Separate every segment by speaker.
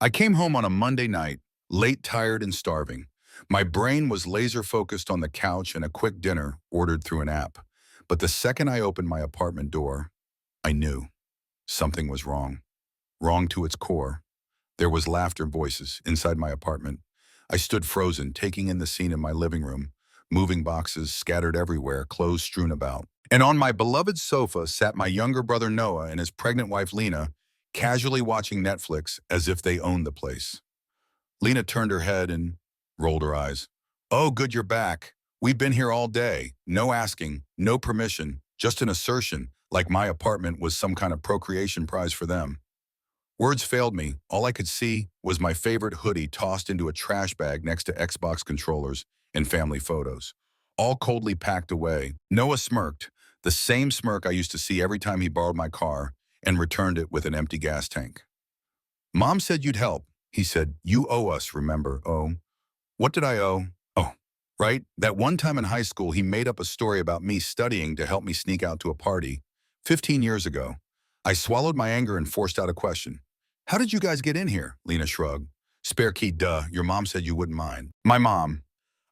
Speaker 1: I came home on a Monday night, late, tired, and starving. My brain was laser focused on the couch and a quick dinner ordered through an app. But the second I opened my apartment door, I knew something was wrong. Wrong to its core. There was laughter voices inside my apartment. I stood frozen, taking in the scene in my living room, moving boxes scattered everywhere, clothes strewn about. And on my beloved sofa sat my younger brother Noah and his pregnant wife Lena, casually watching Netflix as if they owned the place. Lena turned her head and rolled her eyes. "Oh, good you're back. We've been here all day. No asking, no permission, just an assertion, like my apartment was some kind of procreation prize for them." Words failed me. All I could see was my favorite hoodie tossed into a trash bag next to Xbox controllers and family photos, all coldly packed away. Noah smirked, the same smirk I used to see every time he borrowed my car and returned it with an empty gas tank. "Mom said you'd help," he said. "You owe us, remember?" "Oh, what did I owe?" "Oh, right. That one time in high school, he made up a story about me studying to help me sneak out to a party. 15 years ago. I swallowed my anger and forced out a question. "How did you guys get in here?" Lena shrugged. "Spare key, duh. Your mom said you wouldn't mind." My mom.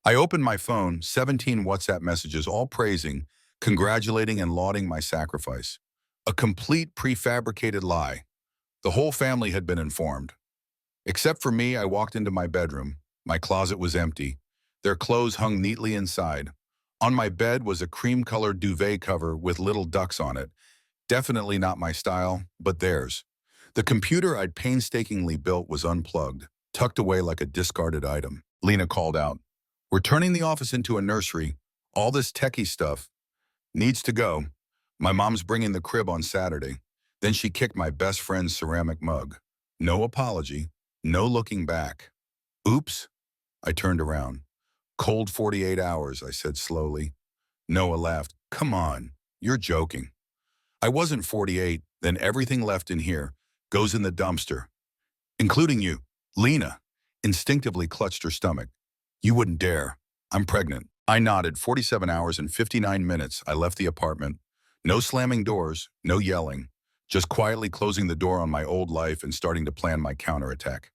Speaker 1: I opened my phone, 17 WhatsApp messages, all praising, congratulating, and lauding my sacrifice. A complete prefabricated lie. The whole family had been informed. Except for me, I walked into my bedroom. My closet was empty. Their clothes hung neatly inside. On my bed was a cream-colored duvet cover with little ducks on it. Definitely not my style, but theirs. The computer I'd painstakingly built was unplugged, tucked away like a discarded item. Lena called out, "We're turning the office into a nursery. All this techie stuff needs to go. My mom's bringing the crib on Saturday." Then she kicked my best friend's ceramic mug. No apology, no looking back. "Oops." I turned around. "Cold 48 hours, I said slowly. Noah laughed. "Come on, you're joking." "I wasn't 48, then everything left in here goes in the dumpster, including you." Lena instinctively clutched her stomach. "You wouldn't dare. I'm pregnant." I nodded. 47 hours and 59 minutes, I left the apartment. No slamming doors, no yelling. Just quietly closing the door on my old life and starting to plan my counterattack.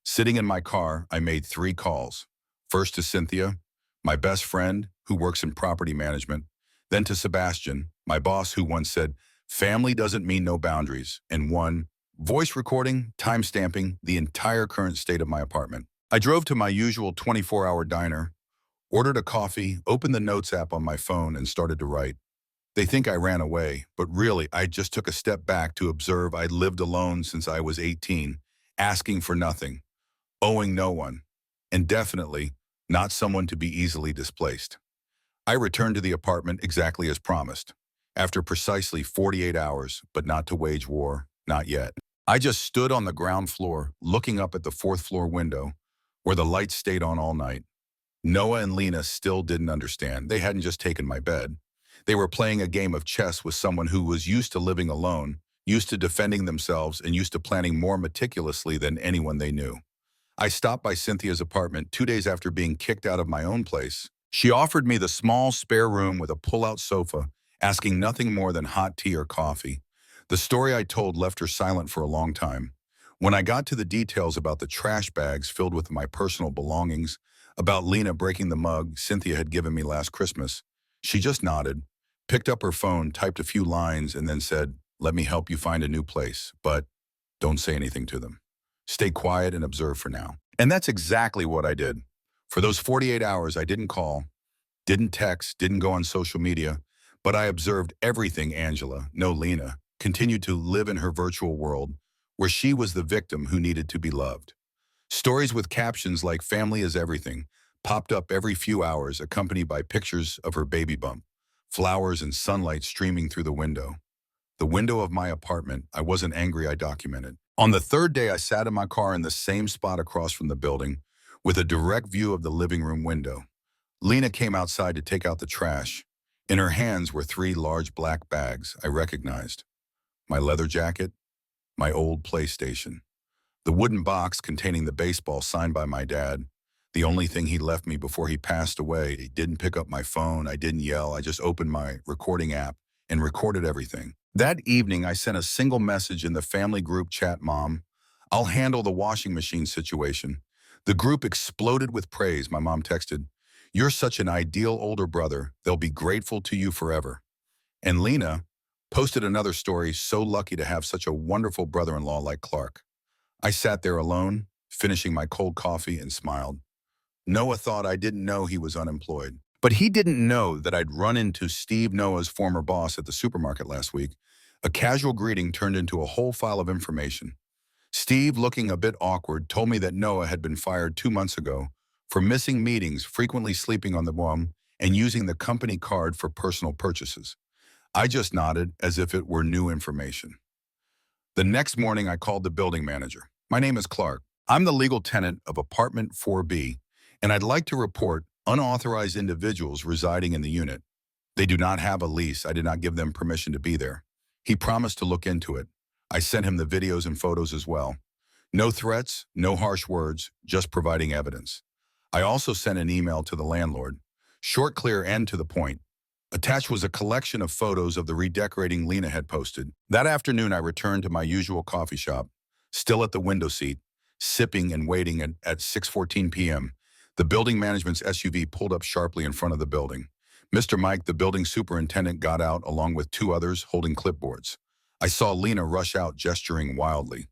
Speaker 1: Sitting in my car, I made 3 calls. First to Cynthia, my best friend who works in property management. Then to Sebastian, my boss who once said, "Family doesn't mean no boundaries." And one, voice recording, time-stamping the entire current state of my apartment. I drove to my usual 24-hour diner, ordered a coffee, opened the notes app on my phone, and started to write. They think I ran away, but really I just took a step back to observe I'd lived alone since I was 18, asking for nothing, owing no one, and definitely not someone to be easily displaced. I returned to the apartment exactly as promised, after precisely 48 hours, but not to wage war, not yet. I just stood on the ground floor, looking up at the 4th floor window, where the lights stayed on all night. Noah and Lena still didn't understand. They hadn't just taken my bed. They were playing a game of chess with someone who was used to living alone, used to defending themselves, and used to planning more meticulously than anyone they knew. I stopped by Cynthia's apartment 2 days after being kicked out of my own place. She offered me the small spare room with a pull-out sofa, asking nothing more than hot tea or coffee. The story I told left her silent for a long time. When I got to the details about the trash bags filled with my personal belongings, about Lena breaking the mug Cynthia had given me last Christmas, she just nodded, picked up her phone, typed a few lines, and then said, "Let me help you find a new place, but don't say anything to them. Stay quiet and observe for now." And that's exactly what I did. For those 48 hours, I didn't call, didn't text, didn't go on social media, but I observed everything Angela, no Lena, continued to live in her virtual world, where she was the victim who needed to be loved. Stories with captions like "family is everything" popped up every few hours, accompanied by pictures of her baby bump, flowers and sunlight streaming through the window. The window of my apartment. I wasn't angry, I documented. On the 3rd day, I sat in my car in the same spot across from the building, with a direct view of the living room window. Lena came outside to take out the trash. In her hands were 3 large black bags I recognized. My leather jacket, my old PlayStation, the wooden box containing the baseball signed by my dad, the only thing he left me before he passed away. He didn't pick up my phone, I didn't yell, I just opened my recording app and recorded everything. That evening, I sent a single message in the family group chat: "Mom, I'll handle the washing machine situation. The group exploded with praise. My mom texted, "You're such an ideal older brother. They'll be grateful to you forever." And Lena posted another story, "So lucky to have such a wonderful brother-in-law like Clark." I sat there alone, finishing my cold coffee, and smiled. Noah thought I didn't know he was unemployed. But he didn't know that I'd run into Steve, Noah's former boss, at the supermarket last week. A casual greeting turned into a whole file of information. Steve, looking a bit awkward, told me that Noah had been fired 2 months ago for missing meetings, frequently sleeping on the bum, and using the company card for personal purchases. I just nodded as if it were new information. The next morning, I called the building manager. "My name is Clark. I'm the legal tenant of apartment 4B, and I'd like to report unauthorized individuals residing in the unit. They do not have a lease. I did not give them permission to be there." He promised to look into it. I sent him the videos and photos as well. No threats, no harsh words, just providing evidence. I also sent an email to the landlord. Short, clear, and to the point. Attached was a collection of photos of the redecorating Lena had posted. That afternoon, I returned to my usual coffee shop, still at the window seat, sipping and waiting at 6:14 p.m. The building management's SUV pulled up sharply in front of the building. Mr. Mike, the building superintendent, got out along with two others holding clipboards. I saw Lena rush out, gesturing wildly.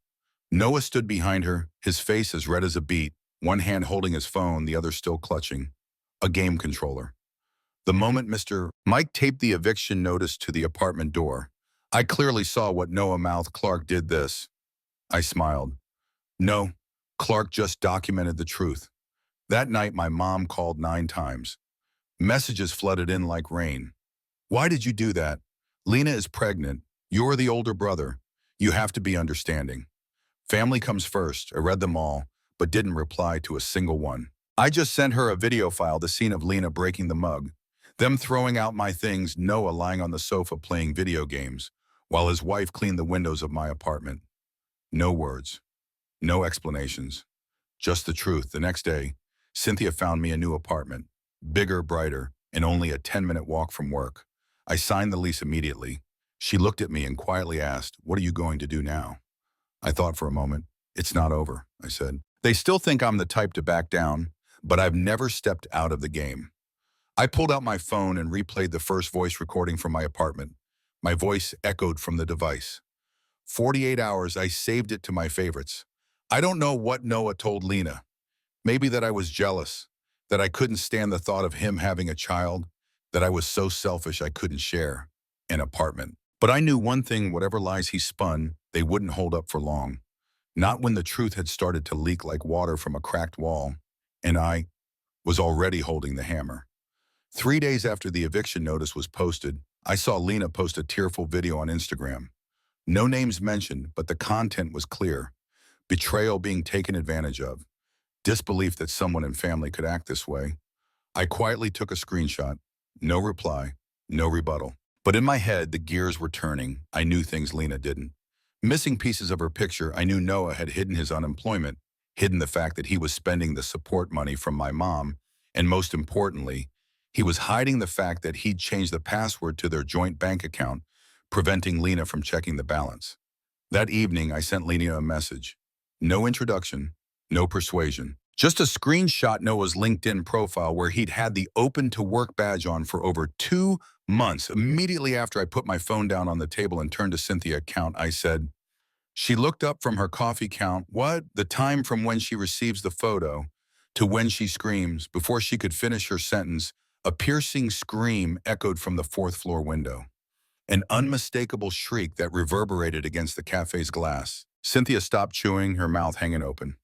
Speaker 1: Noah stood behind her, his face as red as a beet, one hand holding his phone, the other still clutching a game controller. The moment Mr. Mike taped the eviction notice to the apartment door, I clearly saw what Noah mouthed. "Clark did this." I smiled. No, Clark just documented the truth. That night, my mom called 9 times. Messages flooded in like rain. "Why did you do that? Lena is pregnant. You're the older brother. You have to be understanding. Family comes first." I read them all, but didn't reply to a single one. I just sent her a video file, the scene of Lena breaking the mug, them throwing out my things, Noah lying on the sofa playing video games, while his wife cleaned the windows of my apartment. No words, no explanations, just the truth. The next day, Cynthia found me a new apartment, bigger, brighter, and only a 10-minute walk from work. I signed the lease immediately. She looked at me and quietly asked, "What are you going to do now?" I thought for a moment. "It's not over," I said. "They still think I'm the type to back down, but I've never stepped out of the game." I pulled out my phone and replayed the first voice recording from my apartment. My voice echoed from the device. 48 hours, I saved it to my favorites. I don't know what Noah told Lena. Maybe that I was jealous, that I couldn't stand the thought of him having a child, that I was so selfish I couldn't share an apartment. But I knew one thing: whatever lies he spun, they wouldn't hold up for long. Not when the truth had started to leak like water from a cracked wall, and I was already holding the hammer. 3 days after the eviction notice was posted, I saw Lena post a tearful video on Instagram. No names mentioned, but the content was clear. Betrayal, being taken advantage of. Disbelief that someone in family could act this way. I quietly took a screenshot. No reply, no rebuttal. But in my head, the gears were turning. I knew things Lena didn't. Missing pieces of her picture, I knew Noah had hidden his unemployment, hidden the fact that he was spending the support money from my mom, and most importantly, he was hiding the fact that he'd changed the password to their joint bank account, preventing Lena from checking the balance. That evening, I sent Lena a message. No introduction, no persuasion. Just a screenshot Noah's LinkedIn profile where he'd had the open to work badge on for over 2 months. Immediately after I put my phone down on the table and turned to Cynthia's account, I said, she looked up from her coffee count. What? The time from when she receives the photo to when she screams. Before she could finish her sentence, a piercing scream echoed from the 4th floor window. An unmistakable shriek that reverberated against the cafe's glass. Cynthia stopped chewing, her mouth hanging open.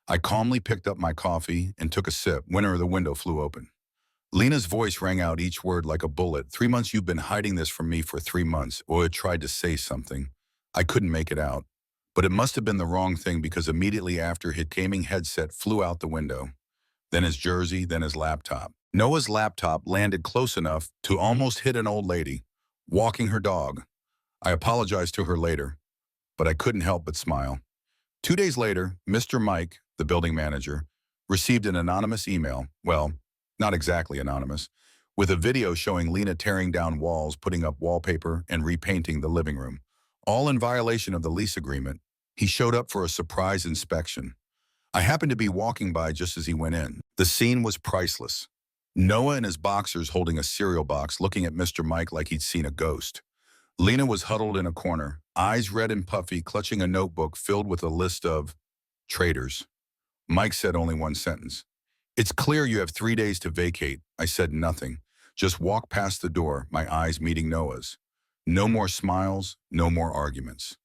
Speaker 1: I calmly picked up my coffee and took a sip when the window flew open. Lena's voice rang out each word like a bullet. 3 months, you've been hiding this from me for 3 months. Oya tried to say something. I couldn't make it out. But it must have been the wrong thing, because immediately after, his gaming headset flew out the window. Then his jersey, then his laptop. Noah's laptop landed close enough to almost hit an old lady, walking her dog. I apologized to her later, but I couldn't help but smile. 2 days later, Mr. Mike, the building manager, received an anonymous email, well, not exactly anonymous, with a video showing Lena tearing down walls, putting up wallpaper, and repainting the living room, all in violation of the lease agreement. He showed up for a surprise inspection. I happened to be walking by just as he went in. The scene was priceless. Noah in his boxers holding a cereal box looking at Mr. Mike like he'd seen a ghost. Lena was huddled in a corner, eyes red and puffy, clutching a notebook filled with a list of traitors. Mike said only one sentence. "It's clear you have 3 days to vacate." I said nothing. Just walked past the door, my eyes meeting Noah's. No more smiles, no more arguments.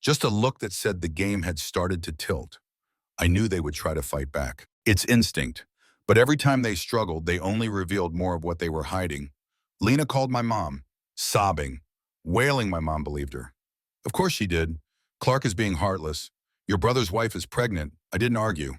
Speaker 1: Just a look that said the game had started to tilt. I knew they would try to fight back. It's instinct. But every time they struggled, they only revealed more of what they were hiding. Lena called my mom, sobbing, wailing. My mom believed her. Of course she did. Clark is being heartless. Your brother's wife is pregnant. I didn't argue.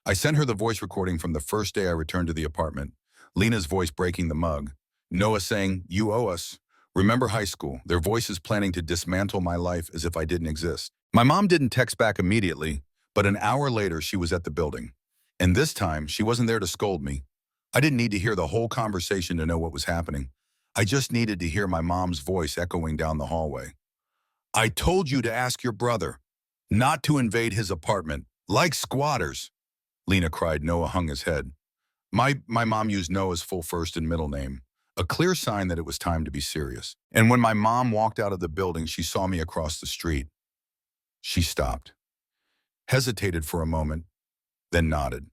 Speaker 1: I sent her the voice recording from the first day I returned to the apartment. Lena's voice breaking the mug. Noah saying, "You owe us." Remember high school, their voices planning to dismantle my life as if I didn't exist. My mom didn't text back immediately, but an hour later she was at the building. And this time, she wasn't there to scold me. I didn't need to hear the whole conversation to know what was happening. I just needed to hear my mom's voice echoing down the hallway. "I told you to ask your brother, not to invade his apartment, like squatters," Lena cried. Noah hung his head. My mom used Noah's full first and middle name, a clear sign that it was time to be serious. And when my mom walked out of the building, she saw me across the street. She stopped, hesitated for a moment, then nodded.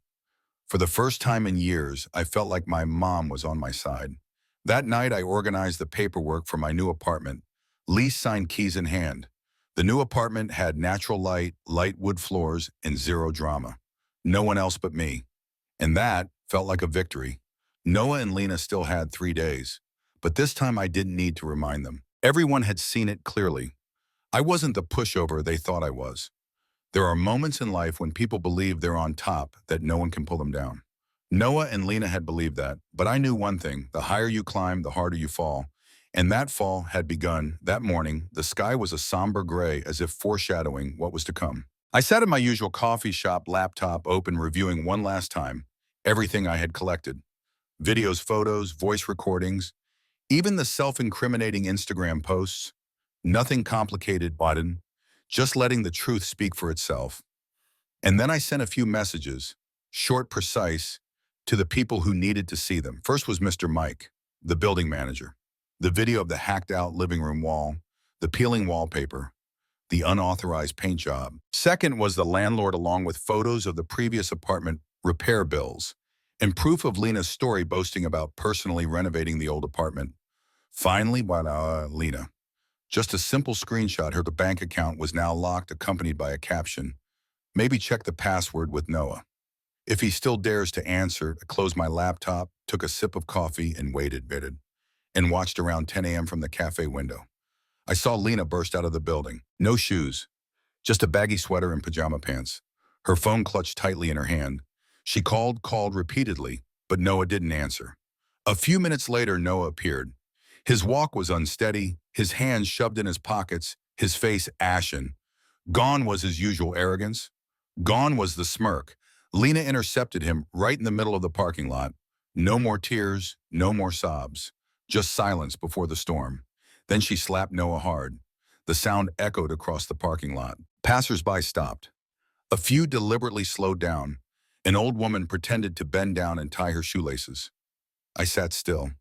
Speaker 1: For the first time in years, I felt like my mom was on my side. That night, I organized the paperwork for my new apartment, lease signed keys in hand. The new apartment had natural light, light wood floors, and zero drama. No one else but me. And that felt like a victory. Noah and Lena still had 3 days, but this time I didn't need to remind them. Everyone had seen it clearly. I wasn't the pushover they thought I was. There are moments in life when people believe they're on top, that no one can pull them down. Noah and Lena had believed that, but I knew one thing: the higher you climb, the harder you fall. And that fall had begun. That morning, the sky was a somber gray, as if foreshadowing what was to come. I sat in my usual coffee shop, laptop open, reviewing one last time everything I had collected. Videos, photos, voice recordings, even the self-incriminating Instagram posts. Nothing complicated, Biden. Just letting the truth speak for itself. And then I sent a few messages, short, precise, to the people who needed to see them. First was Mr. Mike, the building manager. The video of the hacked-out living room wall, the peeling wallpaper, the unauthorized paint job. Second was the landlord, along with photos of the previous apartment repair bills and proof of Lena's story boasting about personally renovating the old apartment. Finally, Lena. Just a simple screenshot. Her bank account was now locked, accompanied by a caption, "Maybe check the password with Noah." If he still dares to answer, I closed my laptop, took a sip of coffee, and waited, and watched around 10 a.m. from the cafe window. I saw Lena burst out of the building. No shoes, just a baggy sweater and pajama pants. Her phone clutched tightly in her hand. She called repeatedly, but Noah didn't answer. A few minutes later, Noah appeared. His walk was unsteady, his hands shoved in his pockets, his face ashen. Gone was his usual arrogance. Gone was the smirk. Lena intercepted him right in the middle of the parking lot. No more tears, no more sobs. Just silence before the storm. Then she slapped Noah hard. The sound echoed across the parking lot. Passers-by stopped. A few deliberately slowed down. An old woman pretended to bend down and tie her shoelaces. I sat still.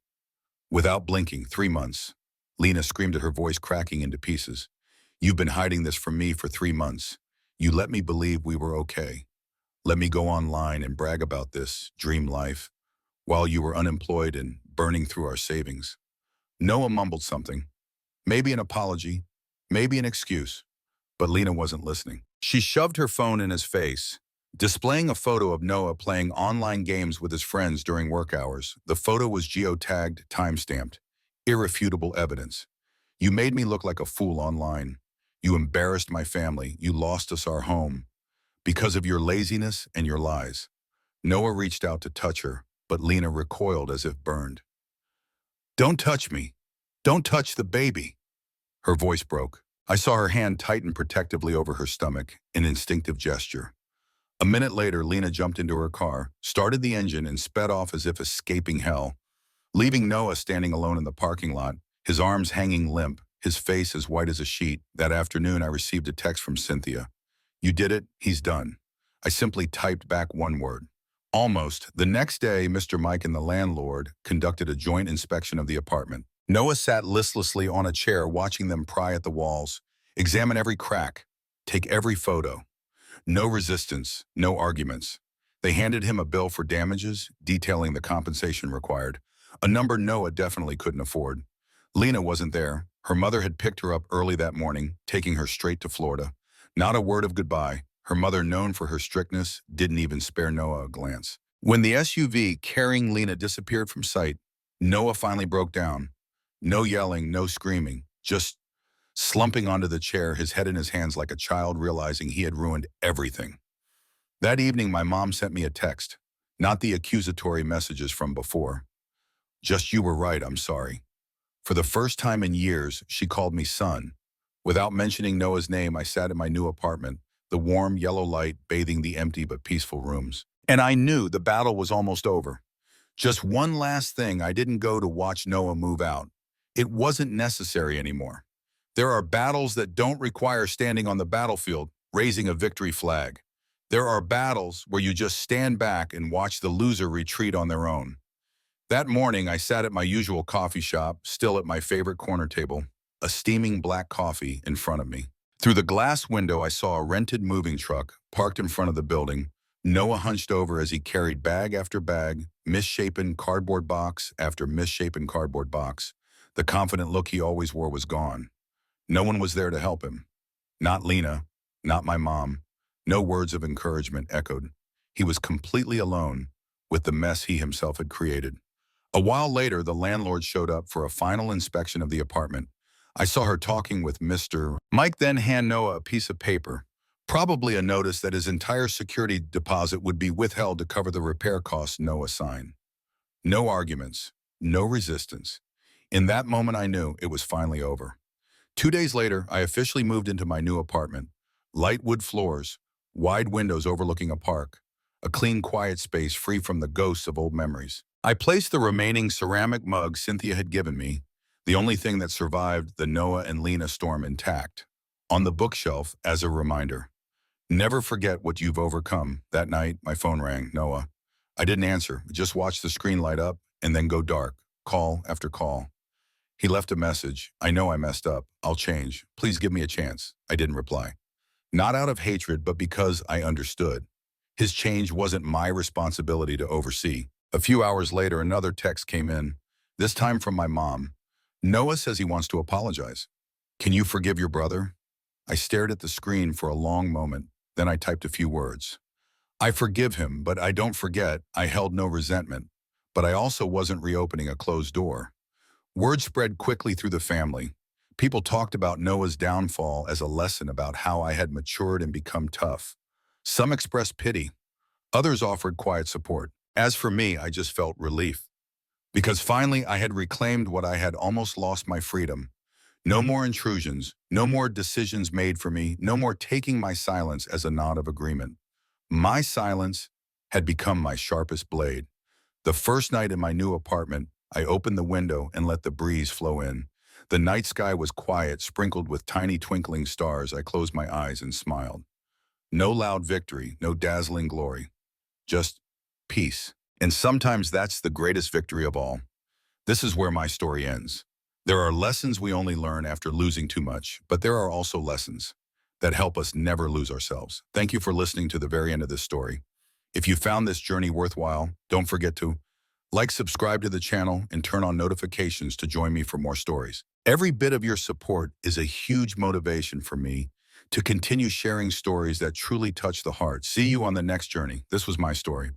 Speaker 1: Without blinking. 3 months. Lena screamed at her voice cracking into pieces. "You've been hiding this from me for 3 months. You let me believe we were okay. Let me go online and brag about this dream life while you were unemployed and burning through our savings." Noah mumbled something. Maybe an apology, maybe an excuse, but Lena wasn't listening. She shoved her phone in his face, displaying a photo of Noah playing online games with his friends during work hours. The photo was geotagged, time-stamped. Irrefutable evidence. "You made me look like a fool online. You embarrassed my family. You lost us our home. Because of your laziness and your lies." Noah reached out to touch her, but Lena recoiled as if burned. "Don't touch me. Don't touch the baby." Her voice broke. I saw her hand tighten protectively over her stomach, an instinctive gesture. A minute later, Lena jumped into her car, started the engine, and sped off as if escaping hell, leaving Noah standing alone in the parking lot, his arms hanging limp, his face as white as a sheet. That afternoon, I received a text from Cynthia. You did it, he's done. I simply typed back one word. Almost. The next day, Mr. Mike and the landlord conducted a joint inspection of the apartment. Noah sat listlessly on a chair watching them pry at the walls, examine every crack, take every photo. No resistance, no arguments. They handed him a bill for damages, detailing the compensation required, a number Noah definitely couldn't afford. Lena wasn't there. Her mother had picked her up early that morning, taking her straight to Florida. Not a word of goodbye. Her mother, known for her strictness, didn't even spare Noah a glance. When the SUV carrying Lena disappeared from sight, Noah finally broke down. No yelling, no screaming, just slumping onto the chair, his head in his hands like a child realizing he had ruined everything. That evening, my mom sent me a text, not the accusatory messages from before. Just, "You were right, I'm sorry." For the first time in years, she called me son. Without mentioning Noah's name, I sat in my new apartment, the warm yellow light bathing the empty but peaceful rooms. And I knew the battle was almost over. Just one last thing, I didn't go to watch Noah move out. It wasn't necessary anymore. There are battles that don't require standing on the battlefield, raising a victory flag. There are battles where you just stand back and watch the loser retreat on their own. That morning, I sat at my usual coffee shop, still at my favorite corner table, a steaming black coffee in front of me. Through the glass window, I saw a rented moving truck parked in front of the building. Noah hunched over as he carried bag after bag, misshapen cardboard box after misshapen cardboard box. The confident look he always wore was gone. No one was there to help him. Not Lena, not my mom. No words of encouragement echoed. He was completely alone with the mess he himself had created. A while later, the landlord showed up for a final inspection of the apartment. I saw her talking with Mr. Mike, then hand Noah a piece of paper, probably a notice that his entire security deposit would be withheld to cover the repair costs Noah signed. No arguments, no resistance. In that moment, I knew it was finally over. 2 days later, I officially moved into my new apartment. Light wood floors, wide windows overlooking a park, a clean, quiet space free from the ghosts of old memories. I placed the remaining ceramic mug Cynthia had given me, the only thing that survived the Noah and Lena storm, intact, on the bookshelf as a reminder. Never forget what you've overcome. That night, my phone rang. Noah. I didn't answer, just watched the screen light up and then go dark, call after call. He left a message. "I know I messed up. I'll change. Please give me a chance." I didn't reply. Not out of hatred, but because I understood. His change wasn't my responsibility to oversee. A few hours later, another text came in, this time from my mom. "Noah says he wants to apologize. Can you forgive your brother?" I stared at the screen for a long moment. Then I typed a few words. "I forgive him, but I don't forget I held no resentment. But I also wasn't reopening a closed door." Word spread quickly through the family. People talked about Noah's downfall as a lesson about how I had matured and become tough. Some expressed pity. Others offered quiet support. As for me, I just felt relief. Because finally, I had reclaimed what I had almost lost: my freedom. No more intrusions, no more decisions made for me, no more taking my silence as a nod of agreement. My silence had become my sharpest blade. The first night in my new apartment, I opened the window and let the breeze flow in. The night sky was quiet, sprinkled with tiny twinkling stars. I closed my eyes and smiled. No loud victory, no dazzling glory, just peace. And sometimes that's the greatest victory of all. This is where my story ends. There are lessons we only learn after losing too much, but there are also lessons that help us never lose ourselves. Thank you for listening to the very end of this story. If you found this journey worthwhile, don't forget to like, subscribe to the channel, and turn on notifications to join me for more stories. Every bit of your support is a huge motivation for me to continue sharing stories that truly touch the heart. See you on the next journey. This was my story.